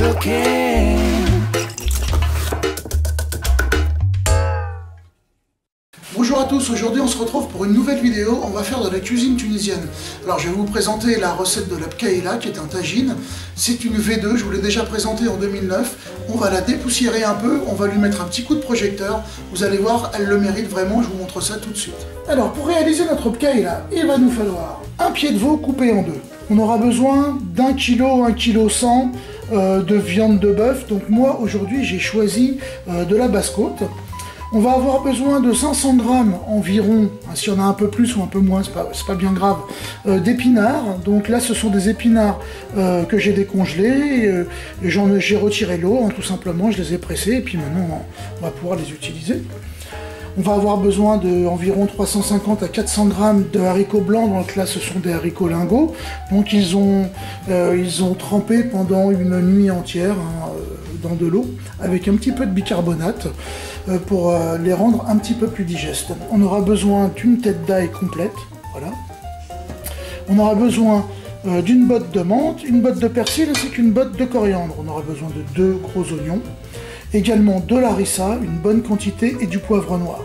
looking. Bonjour à tous, aujourd'hui on se retrouve pour une nouvelle vidéo, on va faire de la cuisine tunisienne. Alors je vais vous présenter la recette de la bkaïla qui est un tagine. C'est une V2, je vous l'ai déjà présentée en 2009. On va la dépoussiérer un peu, on va lui mettre un petit coup de projecteur. Vous allez voir, elle le mérite vraiment, je vous montre ça tout de suite. Alors pour réaliser notre bkaïla, il va nous falloir un pied de veau coupé en deux. On aura besoin d'1 kg, 1 kg 100 de viande de bœuf. Donc moi aujourd'hui j'ai choisi de la basse-côte. On va avoir besoin de 500 grammes environ, si on a un peu plus ou un peu moins, c'est pas bien grave, d'épinards. Donc là, ce sont des épinards que j'ai décongelés, j'ai retiré l'eau, tout simplement, je les ai pressés, et puis maintenant, on va pouvoir les utiliser. On va avoir besoin d'environ 350 à 400 grammes de haricots blancs, donc là, ce sont des haricots lingots. Donc ils ont trempé pendant une nuit entière dans de l'eau, avec un petit peu de bicarbonate, pour les rendre un petit peu plus digestes. On aura besoin d'une tête d'ail complète, voilà. On aura besoin d'une botte de menthe, une botte de persil ainsi qu'une botte de coriandre. On aura besoin de 2 gros oignons, également de l'harissa, une bonne quantité et du poivre noir.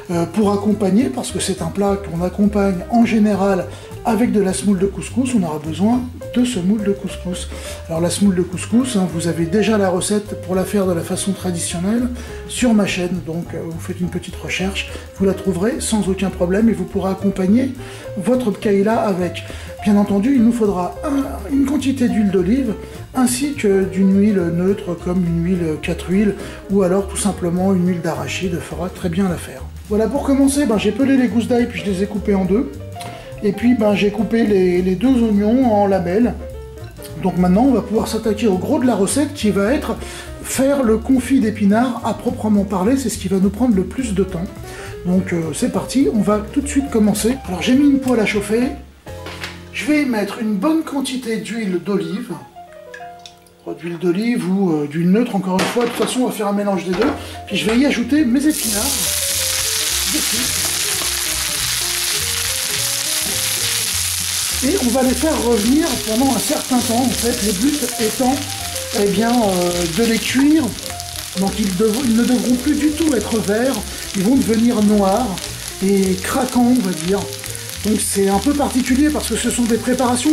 Voilà. Pour accompagner, parce que c'est un plat qu'on accompagne en général avec de la semoule de couscous, on aura besoin de semoule de couscous. Alors la semoule de couscous, vous avez déjà la recette pour la faire de la façon traditionnelle sur ma chaîne, donc vous faites une petite recherche, vous la trouverez sans aucun problème et vous pourrez accompagner votre bkaïla avec. Bien entendu, il nous faudra une quantité d'huile d'olive ainsi que d'une huile neutre comme une huile 4 huiles ou alors tout simplement une huile d'arachide fera très bien l'affaire. Voilà, pour commencer, j'ai pelé les gousses d'ail puis je les ai coupées en deux. Et puis j'ai coupé les 2 oignons en lamelles. Donc maintenant on va pouvoir s'attaquer au gros de la recette qui va être faire le confit d'épinards à proprement parler, c'est ce qui va nous prendre le plus de temps. Donc c'est parti, on va tout de suite commencer. Alors j'ai mis une poêle à chauffer, je vais mettre une bonne quantité d'huile d'olive, ou d'huile neutre encore une fois, de toute façon on va faire un mélange des deux, puis je vais y ajouter mes épinards dessus. Et on va les faire revenir pendant un certain temps, en fait, le but étant de les cuire. Donc ils ne devront plus du tout être verts, ils vont devenir noirs et craquants, on va dire. Donc c'est un peu particulier parce que ce sont des préparations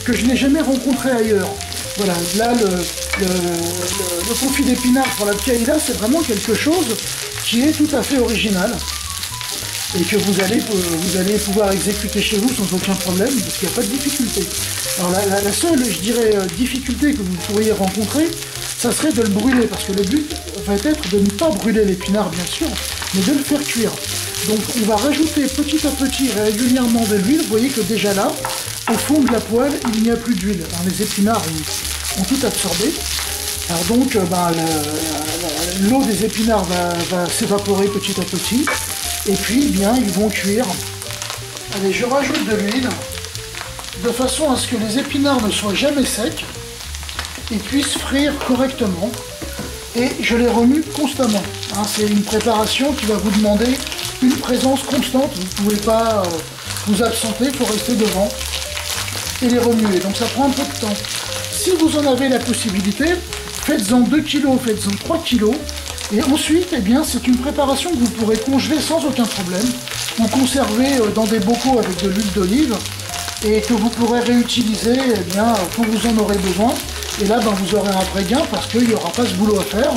que je n'ai jamais rencontrées ailleurs. Voilà, là le confit d'épinards pour la bkaïla, c'est vraiment quelque chose qui est tout à fait original. Et que vous allez pouvoir exécuter chez vous sans aucun problème, parce qu'il n'y a pas de difficulté. Alors la seule, je dirais, difficulté que vous pourriez rencontrer, ça serait de le brûler, parce que le but va être de ne pas brûler l'épinard, bien sûr, mais de le faire cuire. Donc on va rajouter petit à petit, régulièrement de l'huile. Vous voyez que déjà là, au fond de la poêle, il n'y a plus d'huile. Les épinards ont tout absorbé. Alors donc, l'eau des épinards va s'évaporer petit à petit. Et puis, ils vont cuire. Allez, je rajoute de l'huile, de façon à ce que les épinards ne soient jamais secs et puissent frire correctement. Et je les remue constamment. C'est une préparation qui va vous demander une présence constante. Vous ne pouvez pas vous absenter, il faut rester devant et les remuer. Donc ça prend un peu de temps. Si vous en avez la possibilité, faites-en 2 kg, faites-en 3 kg. Et ensuite, c'est une préparation que vous pourrez congeler sans aucun problème, ou conserver dans des bocaux avec de l'huile d'olive, et que vous pourrez réutiliser quand vous en aurez besoin. Et là, vous aurez un vrai gain parce qu'il n'y aura pas ce boulot à faire.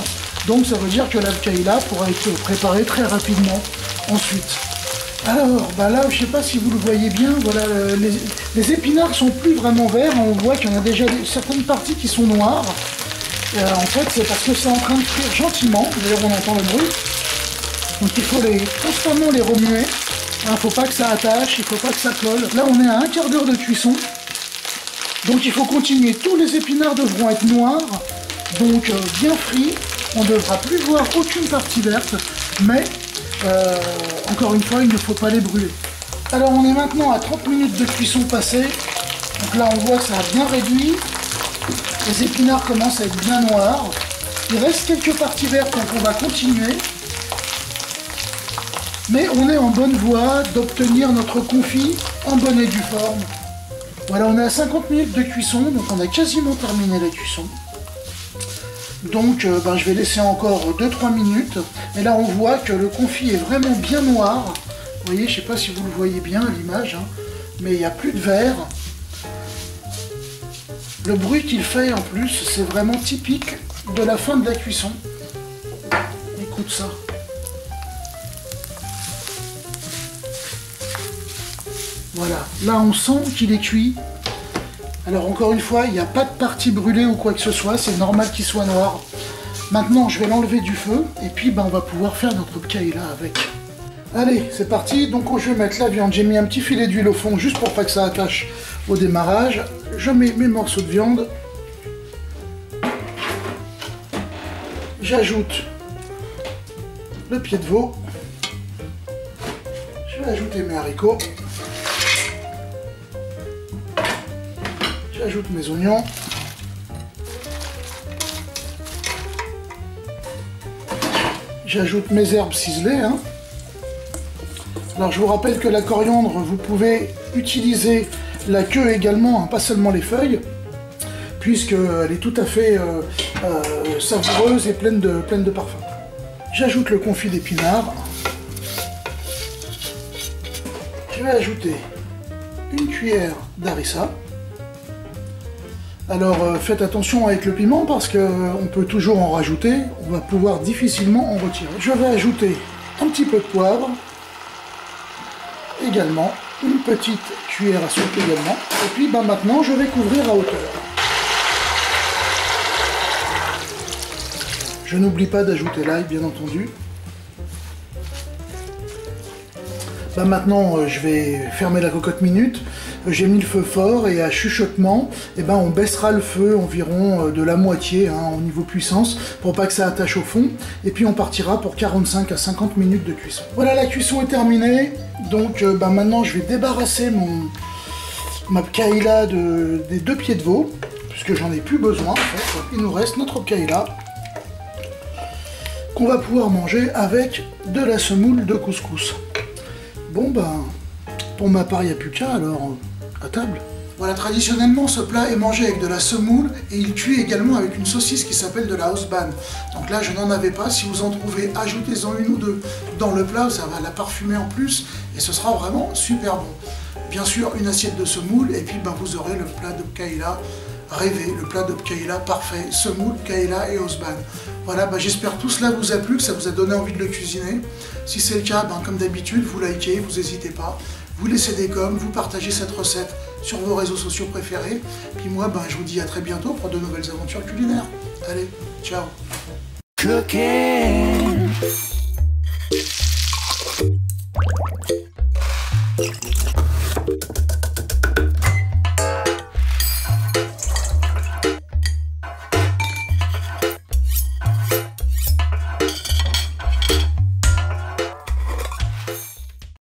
Donc ça veut dire que la bkaïla pourra être préparée très rapidement ensuite. Alors, là, je ne sais pas si vous le voyez bien, voilà, les épinards sont plus vraiment verts, on voit qu'il y en a déjà certaines parties qui sont noires. En fait, c'est parce que c'est en train de cuire gentiment. D'ailleurs, on entend le bruit. Donc, il faut constamment les remuer. Il ne faut pas que ça attache, il ne faut pas que ça colle. Là, on est à un quart d'heure de cuisson. Donc, il faut continuer. Tous les épinards devront être noirs, donc bien frits. On ne devra plus voir aucune partie verte. Mais, encore une fois, il ne faut pas les brûler. Alors, on est maintenant à 30 minutes de cuisson passée. Donc là, on voit que ça a bien réduit. Les épinards commencent à être bien noirs. Il reste quelques parties vertes, donc on va continuer. Mais on est en bonne voie d'obtenir notre confit en bonne et due forme. Voilà, on est à 50 minutes de cuisson, donc on a quasiment terminé la cuisson. Donc je vais laisser encore 2-3 minutes. Et là on voit que le confit est vraiment bien noir. Vous voyez, je ne sais pas si vous le voyez bien à l'image, hein, mais il n'y a plus de verre. Le bruit qu'il fait en plus, c'est vraiment typique de la fin de la cuisson. Écoute ça. Voilà, là on sent qu'il est cuit. Alors encore une fois, il n'y a pas de partie brûlée ou quoi que ce soit, c'est normal qu'il soit noir. Maintenant, je vais l'enlever du feu, et puis on va pouvoir faire notre paella avec. Allez, c'est parti. Donc je vais mettre la viande, j'ai mis un petit filet d'huile au fond, juste pour pas que ça attache au démarrage. Je mets mes morceaux de viande. J'ajoute le pied de veau. Je vais ajouter mes haricots. J'ajoute mes oignons. J'ajoute mes herbes ciselées. Hein. Alors je vous rappelle que la coriandre, vous pouvez utiliser la queue également, hein, pas seulement les feuilles, puisqu'elle est tout à fait savoureuse et pleine de parfum. J'ajoute le confit d'épinards. Je vais ajouter une cuillère d'harissa. Alors faites attention avec le piment parce qu'on peut toujours en rajouter, on va pouvoir difficilement en retirer. Je vais ajouter un petit peu de poivre, également, une petite cuillère à soupe également, et puis maintenant je vais couvrir à hauteur. Je n'oublie pas d'ajouter l'ail bien entendu. Maintenant je vais fermer la cocotte minute. J'ai mis le feu fort et à chuchotement, on baissera le feu environ de la moitié hein, au niveau puissance pour pas que ça attache au fond. Et puis on partira pour 45 à 50 minutes de cuisson. Voilà, la cuisson est terminée. Donc maintenant je vais débarrasser ma paella des 2 pieds de veau, puisque j'en ai plus besoin en fait. Il nous reste notre paella qu'on va pouvoir manger avec de la semoule de couscous. Bon pour ma part il n'y a plus qu'à alors à table. Voilà, traditionnellement ce plat est mangé avec de la semoule et il cuit également avec une saucisse qui s'appelle de la Hausbahn. Donc là je n'en avais pas, si vous en trouvez, ajoutez-en une ou deux dans le plat, ça va la parfumer en plus et ce sera vraiment super bon. Bien sûr une assiette de semoule et puis vous aurez le plat de paella rêvé, le plat de paella parfait, semoule, paella et Hausbahn. Voilà, j'espère que tout cela vous a plu, que ça vous a donné envie de le cuisiner. Si c'est le cas, comme d'habitude, vous likez, vous n'hésitez pas. Vous laissez des coms, vous partagez cette recette sur vos réseaux sociaux préférés. Puis moi, je vous dis à très bientôt pour de nouvelles aventures culinaires. Allez, ciao. Cooking.